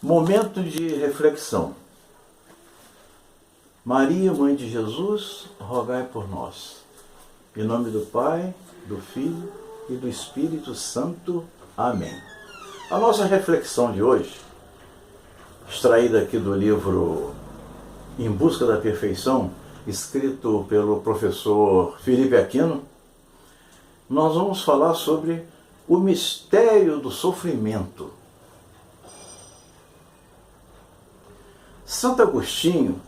Momento de reflexão. Maria, Mãe de Jesus, rogai por nós. Em nome do Pai, do Filho e do Espírito Santo. Amém. A nossa reflexão de hoje, extraída aqui do livro Em Busca da Perfeição, escrito pelo professor Felipe Aquino, nós vamos falar sobre o mistério do sofrimento. Santo Agostinho,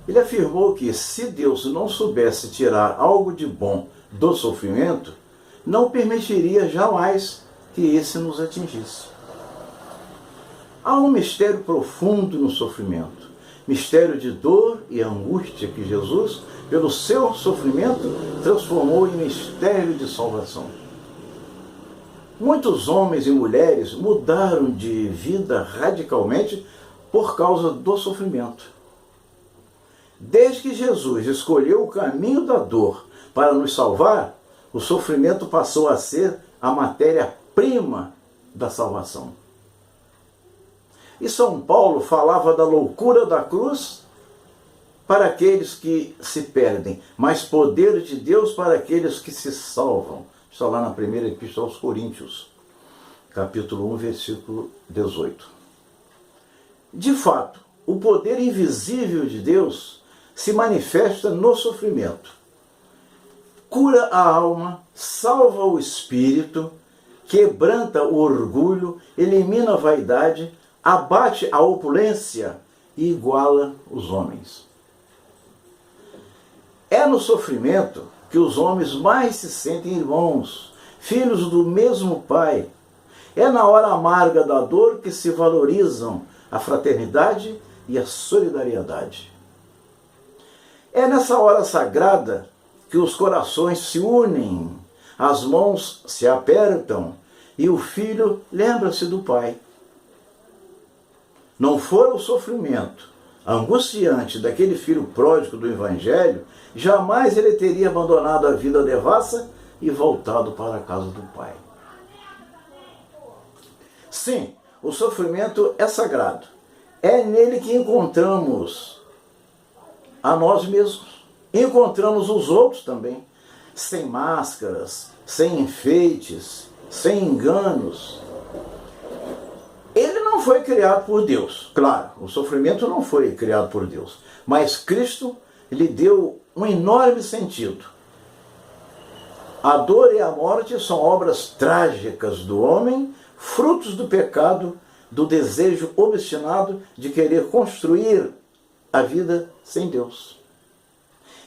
ele afirmou que se Deus não soubesse tirar algo de bom do sofrimento, não permitiria jamais que esse nos atingisse. Há um mistério profundo no sofrimento, mistério de dor e angústia que Jesus, pelo seu sofrimento, transformou em mistério de salvação. Muitos homens e mulheres mudaram de vida radicalmente por causa do sofrimento. Desde que Jesus escolheu o caminho da dor para nos salvar, o sofrimento passou a ser a matéria-prima da salvação. E São Paulo falava da loucura da cruz para aqueles que se perdem, mas poder de Deus para aqueles que se salvam. Está lá na primeira epístola aos Coríntios, capítulo 1, versículo 18. De fato, o poder invisível de Deus se manifesta no sofrimento. Cura a alma, salva o espírito, quebranta o orgulho, elimina a vaidade, abate a opulência e iguala os homens. É no sofrimento que os homens mais se sentem irmãos, filhos do mesmo Pai. É na hora amarga da dor que se valorizam a fraternidade e a solidariedade. É nessa hora sagrada que os corações se unem, as mãos se apertam e o filho lembra-se do pai. Não for o sofrimento angustiante daquele filho pródigo do Evangelho, jamais ele teria abandonado a vida devassa e voltado para a casa do pai. Sim, o sofrimento é sagrado. É nele que encontramos a nós mesmos. Encontramos os outros também, sem máscaras, sem enfeites, sem enganos. Ele não foi criado por Deus, claro, o sofrimento não foi criado por Deus, mas Cristo lhe deu um enorme sentido. A dor e a morte são obras trágicas do homem, frutos do pecado, do desejo obstinado de querer construir a vida sem Deus.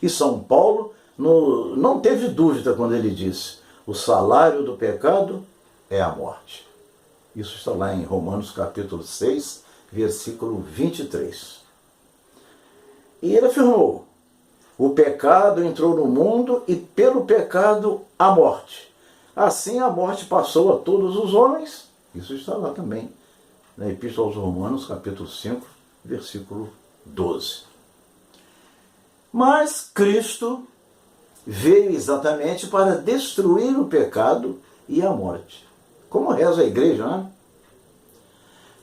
E São Paulo não teve dúvida quando ele disse: o salário do pecado é a morte. Isso está lá em Romanos capítulo 6, versículo 23. E ele afirmou: o pecado entrou no mundo e pelo pecado a morte. Assim a morte passou a todos os homens. Isso está lá também na Epístola aos Romanos, capítulo 5, versículo 12. Mas Cristo veio exatamente para destruir o pecado e a morte. Como reza a igreja, né?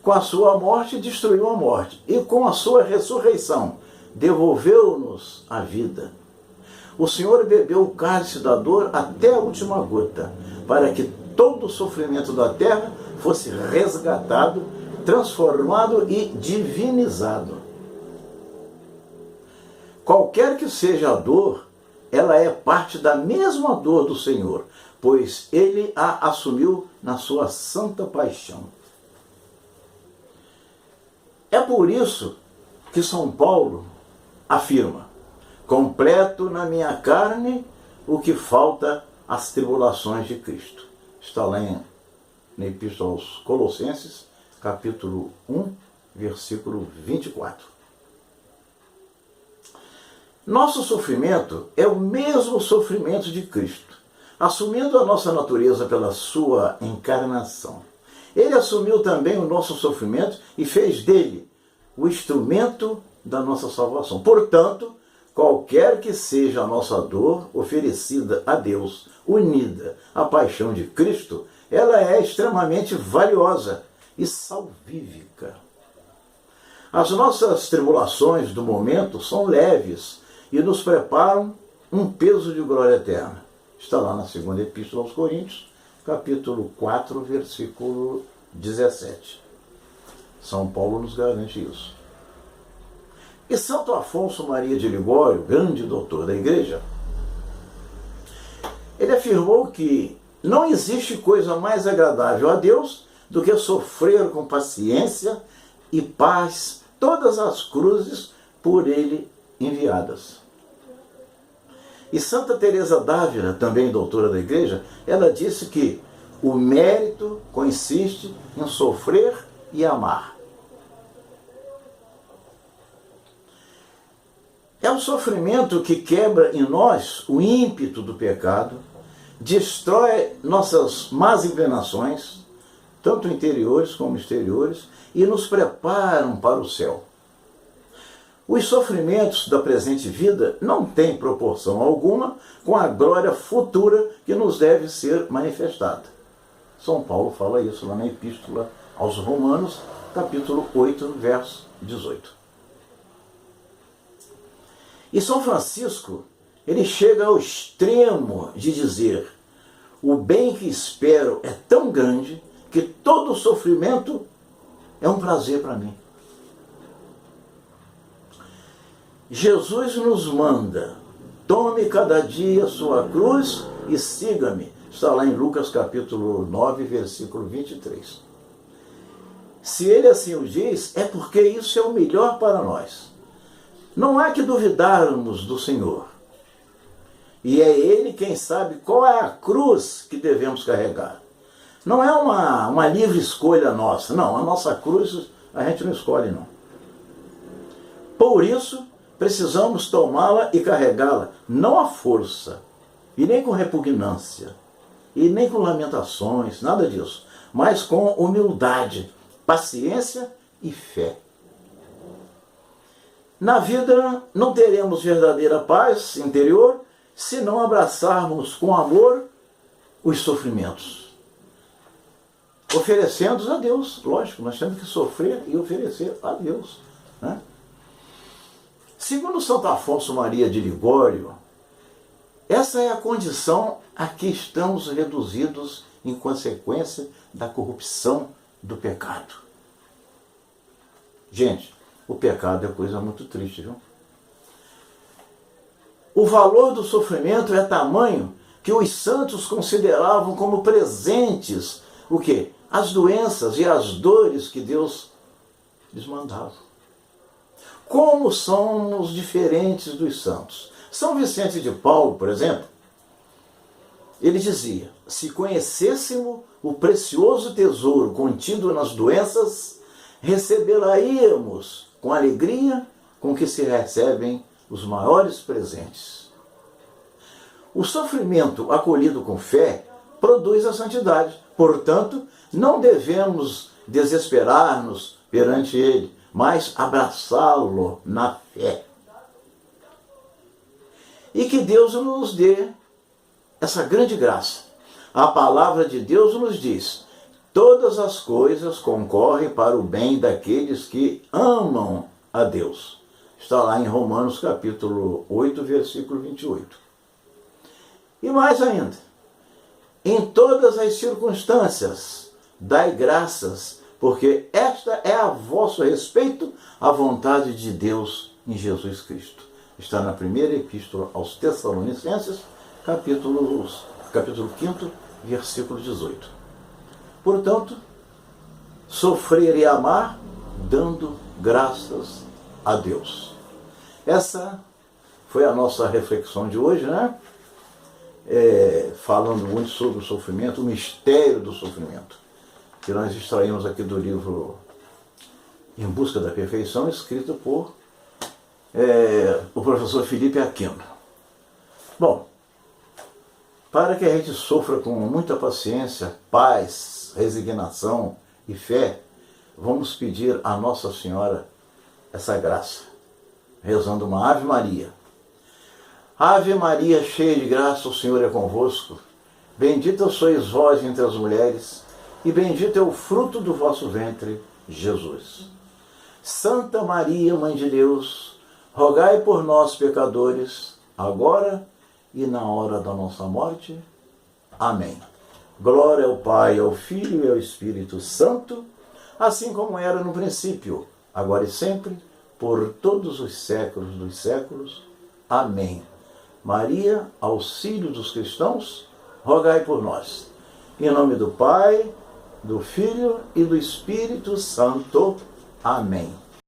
Com a sua morte destruiu a morte, e com a sua ressurreição devolveu-nos a vida. O Senhor bebeu o cálice da dor até a última gota, para que todo o sofrimento da terra fosse resgatado, transformado e divinizado. Qualquer que seja a dor, ela é parte da mesma dor do Senhor, pois Ele a assumiu na sua santa paixão. É por isso que São Paulo afirma: completo na minha carne o que falta às tribulações de Cristo. Está lá na Epístola aos Colossenses, capítulo 1, versículo 24. Nosso sofrimento é o mesmo sofrimento de Cristo, assumindo a nossa natureza pela sua encarnação. Ele assumiu também o nosso sofrimento e fez dele o instrumento da nossa salvação. Portanto, qualquer que seja a nossa dor oferecida a Deus, unida à paixão de Cristo, ela é extremamente valiosa e salvífica. As nossas tribulações do momento são leves e nos preparam um peso de glória eterna. Está lá na segunda Epístola aos Coríntios, capítulo 4, versículo 17. São Paulo nos garante isso. E Santo Afonso Maria de Ligório, grande doutor da Igreja, ele afirmou que não existe coisa mais agradável a Deus do que sofrer com paciência e paz todas as cruzes por ele enviadas. E Santa Teresa d'Ávila, também doutora da Igreja, ela disse que o mérito consiste em sofrer e amar. É o sofrimento que quebra em nós o ímpeto do pecado, destrói nossas más inclinações, tanto interiores como exteriores, e nos preparam para o céu. Os sofrimentos da presente vida não têm proporção alguma com a glória futura que nos deve ser manifestada. São Paulo fala isso lá na Epístola aos Romanos, capítulo 8, verso 18. E São Francisco, ele chega ao extremo de dizer: o bem que espero é tão grande que todo sofrimento é um prazer para mim. Jesus nos manda: tome cada dia sua cruz e siga-me. Está lá em Lucas capítulo 9, versículo 23. Se ele assim o diz, é porque isso é o melhor para nós. Não há que duvidarmos do Senhor. E é Ele quem sabe qual é a cruz que devemos carregar. Não é uma livre escolha nossa. Não, a nossa cruz a gente não escolhe, não. Por isso, precisamos tomá-la e carregá-la, não à força, e nem com repugnância, e nem com lamentações, nada disso, mas com humildade, paciência e fé. Na vida não teremos verdadeira paz interior se não abraçarmos com amor os sofrimentos. Oferecendo-os a Deus, lógico, nós temos que sofrer e oferecer a Deus, né? Segundo Santo Afonso Maria de Ligório, essa é a condição a que estamos reduzidos em consequência da corrupção do pecado. Gente, o pecado é coisa muito triste, viu? O valor do sofrimento é tamanho que os santos consideravam como presentes o quê? As doenças e as dores que Deus lhes mandava. Como somos diferentes dos santos. São Vicente de Paulo, por exemplo, ele dizia: se conhecêssemos o precioso tesouro contido nas doenças, recebê-la-íamos com alegria com que se recebem os maiores presentes. O sofrimento acolhido com fé produz a santidade. Portanto, não devemos desesperar-nos perante ele, mas abraçá-lo na fé. E que Deus nos dê essa grande graça. A palavra de Deus nos diz: todas as coisas concorrem para o bem daqueles que amam a Deus. Está lá em Romanos capítulo 8, versículo 28. E mais ainda: em todas as circunstâncias, dai graças, porque esta é a vosso respeito a vontade de Deus em Jesus Cristo. Está na primeira epístola aos Tessalonicenses, capítulo 5, versículo 18. Portanto, sofrer e amar, dando graças a Deus. Essa foi a nossa reflexão de hoje, né? Falando muito sobre o sofrimento, o mistério do sofrimento, que nós extraímos aqui do livro Em Busca da Perfeição, escrito por o professor Felipe Aquino. Bom, para que a gente sofra com muita paciência, paz, resignação e fé, vamos pedir a Nossa Senhora essa graça, rezando uma Ave Maria. Ave Maria, cheia de graça, o Senhor é convosco. Bendita sois vós entre as mulheres, e bendito é o fruto do vosso ventre, Jesus. Santa Maria, Mãe de Deus, rogai por nós, pecadores, agora e na hora da nossa morte. Amém. Glória ao Pai, ao Filho e ao Espírito Santo, assim como era no princípio, agora e sempre, por todos os séculos dos séculos. Amém. Maria, auxílio dos cristãos, rogai por nós. Em nome do Pai, do Filho e do Espírito Santo. Amém.